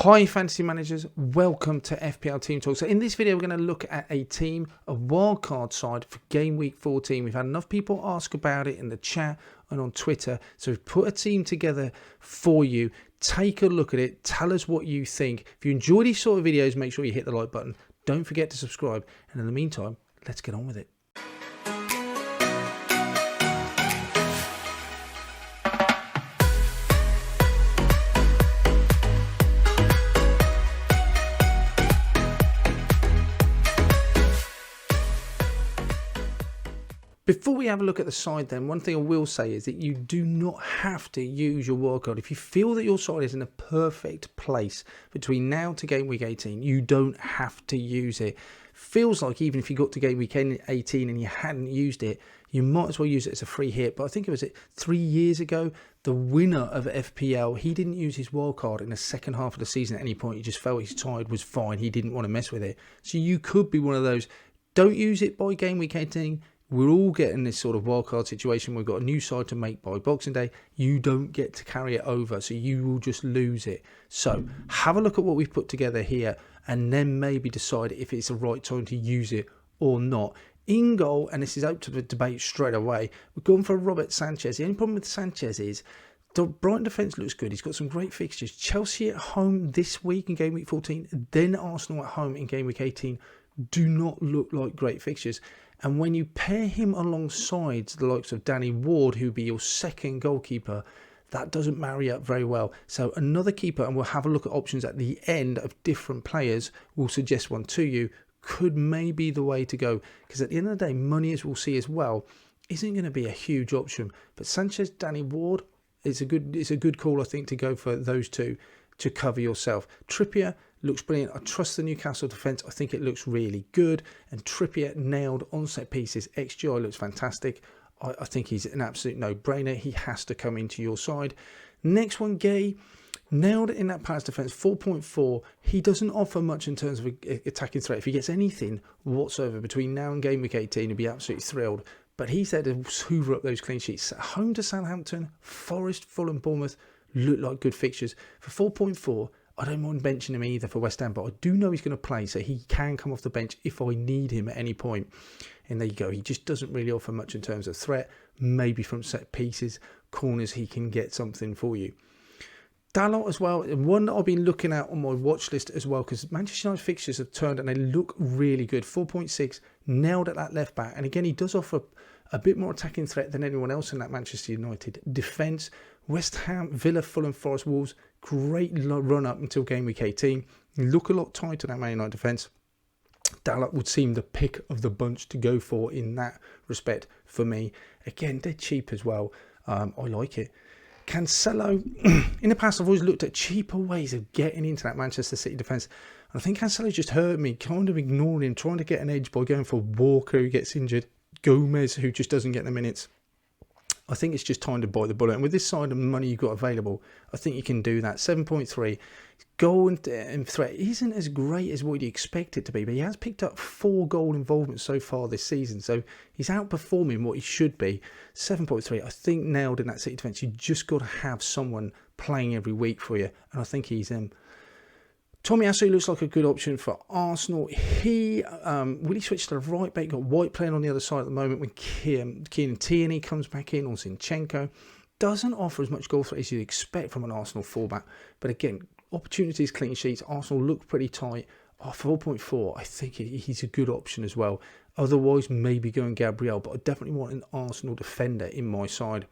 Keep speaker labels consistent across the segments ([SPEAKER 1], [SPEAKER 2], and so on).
[SPEAKER 1] Hi fantasy managers, welcome to FPL Team Talk. So in this video we're going to look at a team, a wildcard side for game week 14. We've had enough people ask about it in the chat and on Twitter, so we've put a team together for you. Take a look at it, tell us what you think. If you enjoy these sort of videos, make sure you hit the like button. Don't forget to subscribe, and in the meantime, let's get on with it. Before we have a look at the side then, one thing I will say is that you do not have to use your wildcard. If you feel that your side is in a perfect place between now to game week 18, you don't have to use it. Feels like even if you got to game week 18 and you hadn't used it, you might as well use it as a free hit. But I think it was 3 years ago, the winner of FPL, he didn't use his wildcard in the second half of the season at any point. He just felt his side was fine. He didn't want to mess with it. So you could be one of those. Don't use it by game week 18. We're all getting this sort of wildcard situation. We've got a new side to make by Boxing Day. You don't get to carry it over, so you will just lose it. So have a look at what we've put together here and then maybe decide if it's the right time to use it or not. In goal, and this is out to the debate straight away, we're going for Robert Sanchez. The only problem with Sanchez is the Brighton defence looks good. He's got some great fixtures. Chelsea at home this week in game week 14, then Arsenal at home in game week 18 do not look like great fixtures. And when you pair him alongside the likes of Danny Ward, who'd be your second goalkeeper, that doesn't marry up very well. So another keeper, and we'll have a look at options at the end of different players, we'll suggest one to you, could maybe the way to go. Because at the end of the day, money, as we'll see as well, isn't going to be a huge option. But Sanchez, Danny Ward, it's a good call, I think, to go for those two to cover yourself. Trippier looks brilliant. I trust the Newcastle defence. I think it looks really good. And Trippier nailed on set pieces. XGI looks fantastic. I think he's an absolute no-brainer. He has to come into your side. Next one, Gay. Nailed it in that pass defence, 4.4. He doesn't offer much in terms of attacking threat. If he gets anything whatsoever between now and game week 18, he'll be absolutely thrilled. But he's there to hoover up those clean sheets. Home to Southampton, Forest, Fulham, Bournemouth look like good fixtures. For 4.4, I don't mind benching him either for West Ham, but I do know he's going to play, so he can come off the bench if I need him at any point. And there you go. He just doesn't really offer much in terms of threat. Maybe from set pieces, corners, he can get something for you. Dalot as well, and one that I've been looking at on my watch list as well, because Manchester United fixtures have turned and they look really good. 4.6, nailed at that left back. And again, he does offer a bit more attacking threat than anyone else in that Manchester United defence. West Ham, Villa, Fulham, Forest, Wolves, great run up until game week 18. Look a lot tighter than Man United defence. Dalot would seem the pick of the bunch to go for in that respect for me. Again, they're cheap as well. I like it. Cancelo, in the past I've always looked at cheaper ways of getting into that Manchester City defence. And I think Cancelo just hurt me, kind of ignoring him, trying to get an edge by going for Walker who gets injured, Gomez who just doesn't get the minutes. I think it's just time to bite the bullet. And with this side of money you've got available, I think you can do that. 7.3. Goal and threat isn't as great as what you'd expect it to be, but he has picked up 4 goal involvements so far this season. So he's outperforming what he should be. 7.3, I think nailed in that City defence. You just got to have someone playing every week for you. And I think he's in. Tomiyasu looks like a good option for Arsenal. He will he switch to the right back? Got White playing on the other side at the moment when Kieran Tierney comes back in, or Zinchenko. Doesn't offer as much goal threat as you'd expect from an Arsenal fullback. But again, opportunities, clean sheets. Arsenal look pretty tight. 4.4, I think he's a good option as well. Otherwise, maybe going Gabriel, but I definitely want an Arsenal defender in my side.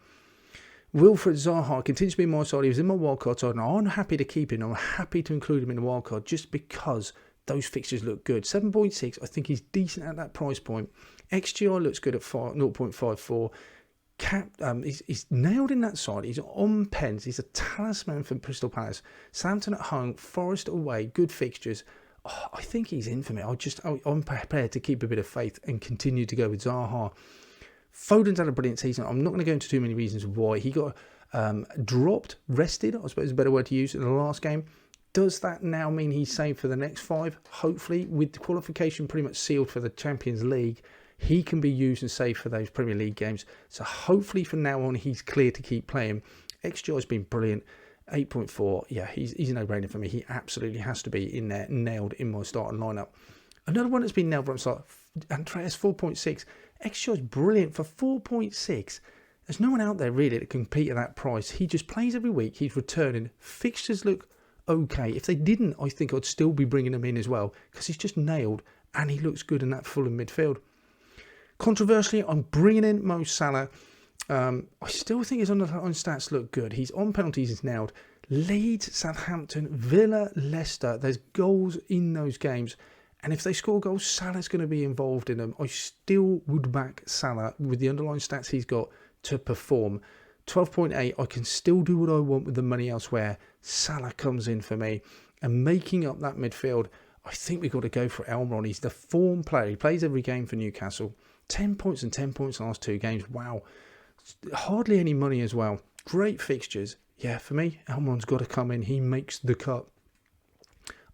[SPEAKER 1] Wilfred Zaha continues to be in my side. He was in my wildcard side, and I'm happy to keep him. I'm happy to include him in the wildcard just because those fixtures look good. 7.6, I think he's decent at that price point. XGI looks good at 0.54. He's nailed in that side. He's on pens. He's a talisman for Crystal Palace. Southampton at home, Forest away, good fixtures. I think he's in for me. I'm prepared to keep a bit of faith and continue to go with Zaha. Foden's had a brilliant season. I'm not going to go into too many reasons why. He got dropped, rested, I suppose is a better word to use, in the last game. Does that now mean he's saved for the next 5? Hopefully, with the qualification pretty much sealed for the Champions League, he can be used and saved for those Premier League games. So hopefully from now on, he's clear to keep playing. XGI has been brilliant. 8.4. Yeah, he's a no-brainer for me. He absolutely has to be in there, nailed in my starting lineup. Another one that's been nailed from start, Andreas 4.6. Extra is brilliant for 4.6. There's no one out there really that can compete at that price. He just plays every week. He's returning. Fixtures look okay. If they didn't, I think I'd still be bringing him in as well because he's just nailed and he looks good in that Fulham midfield. Controversially, I'm bringing in Mo Salah. I still think his underlying stats look good. He's on penalties, he's nailed. Leeds, Southampton, Villa, Leicester. There's goals in those games. And if they score goals, Salah's going to be involved in them. I still would back Salah with the underlying stats he's got to perform. 12.8, I can still do what I want with the money elsewhere. Salah comes in for me. And making up that midfield, I think we've got to go for Elmron. He's the form player. He plays every game for Newcastle. 10 points and 10 points in the last 2 games. Wow. Hardly any money as well. Great fixtures. Yeah, for me, Elmron's got to come in. He makes the cut.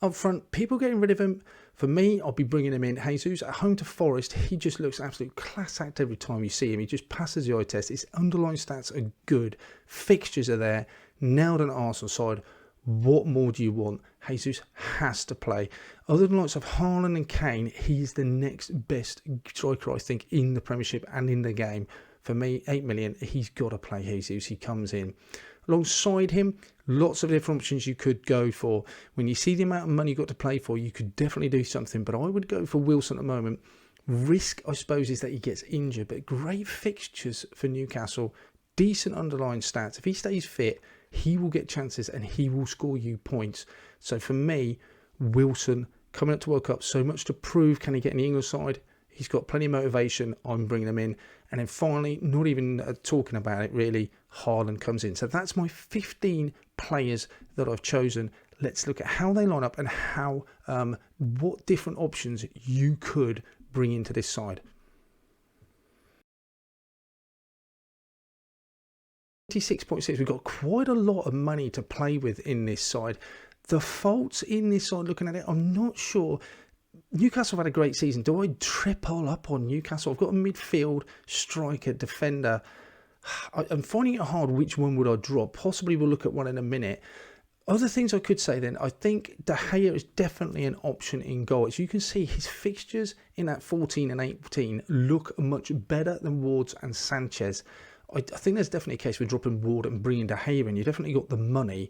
[SPEAKER 1] Up front, people getting rid of him. For me, I'll be bringing him in. Jesus, at home to Forest, he just looks absolute class act every time you see him. He just passes the eye test. His underlying stats are good. Fixtures are there. Nailed an Arsenal side. What more do you want? Jesus has to play. Other than lots of Haaland and Kane, he's the next best striker, I think, in the Premiership and in the game. For me, 8 million, he's got to play Jesus. He comes in. Alongside him, lots of different options you could go for. When you see the amount of money you've got to play for, you could definitely do something. But I would go for Wilson at the moment. Risk, I suppose, is that he gets injured. But great fixtures for Newcastle. Decent underlying stats. If he stays fit, he will get chances and he will score you points. So for me, Wilson, coming up to World Cup, so much to prove. Can he get in the England side? He's got plenty of motivation. I'm bringing him in. And then finally, not even talking about it really, Haaland comes in. So that's my 15 players that I've chosen. Let's look at how they line up and how what different options you could bring into this side. 26.6, we've got quite a lot of money to play with in this side. The faults in this side, looking at it, I'm not sure. Newcastle have had a great season. Do I triple up on Newcastle? I've got a midfield, striker, defender. I'm finding it hard which one would I drop. Possibly we'll look at one in a minute. Other things I could say then, I think De Gea is definitely an option in goal. As you can see, his fixtures in that 14 and 18 look much better than Ward's and Sanchez. I think there's definitely a case for dropping Ward and bringing De Gea in. You definitely got the money.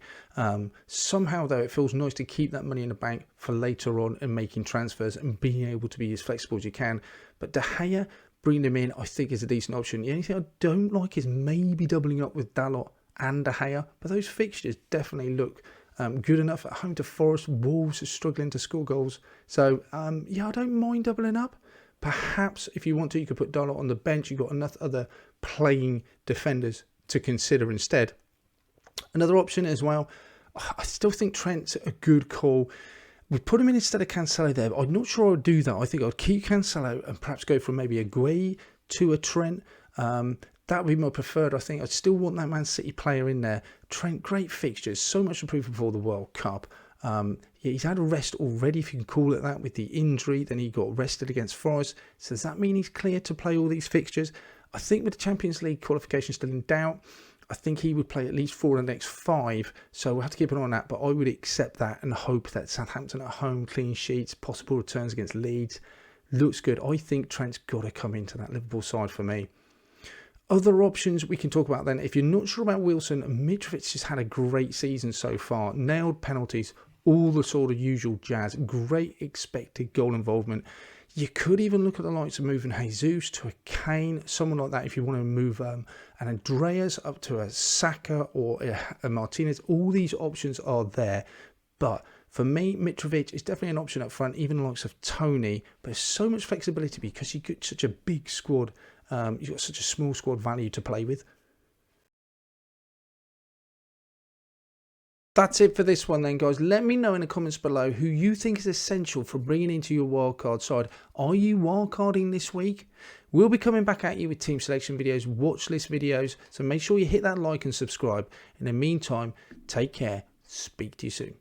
[SPEAKER 1] Somehow, though, it feels nice to keep that money in the bank for later on and making transfers and being able to be as flexible as you can. But De Gea, bringing him in, I think is a decent option. The only thing I don't like is maybe doubling up with Dalot and De Gea. But those fixtures definitely look good enough. At home to Forest, Wolves are struggling to score goals. So, yeah, I don't mind doubling up. Perhaps if you want to, you could put Dalot on the bench. You've got enough other playing defenders to consider instead. Another option as well, I still think Trent's a good call. We put him in instead of Cancelo there, but I'm not sure I would do that. I think I'd keep Cancelo and perhaps go from maybe a Gueye to a Trent. That would be my preferred. I think I'd still want that Man City player in there. Trent, great fixtures, so much to prove before the World Cup. Yeah, he's had a rest already, if you can call it that, with the injury. Then he got rested against Forest. So does that mean he's clear to play all these fixtures? I think with the Champions League qualification still in doubt, I think he would play at least 4 of the next 5. So we'll have to keep an eye on that. But I would accept that and hope that Southampton at home, clean sheets, possible returns against Leeds. Looks good. I think Trent's got to come into that Liverpool side for me. Other options we can talk about then. If you're not sure about Wilson, Mitrovic has had a great season so far. Nailed penalties, all the sort of usual jazz. Great expected goal involvement. You could even look at the likes of moving Jesus to a Kane, someone like that if you want to move an Andreas up to a Saka or a Martinez. All these options are there. But for me, Mitrovic is definitely an option up front, even the likes of Tony. But there's so much flexibility because you've got such a big squad. You've got such a small squad value to play with. That's it for this one then, guys. Let me know in the comments below who you think is essential for bringing into your wildcard side. Are you wildcarding this week? We'll be coming back at you with team selection videos, watch list videos. So make sure you hit that like and subscribe. In the meantime, take care. Speak to you soon.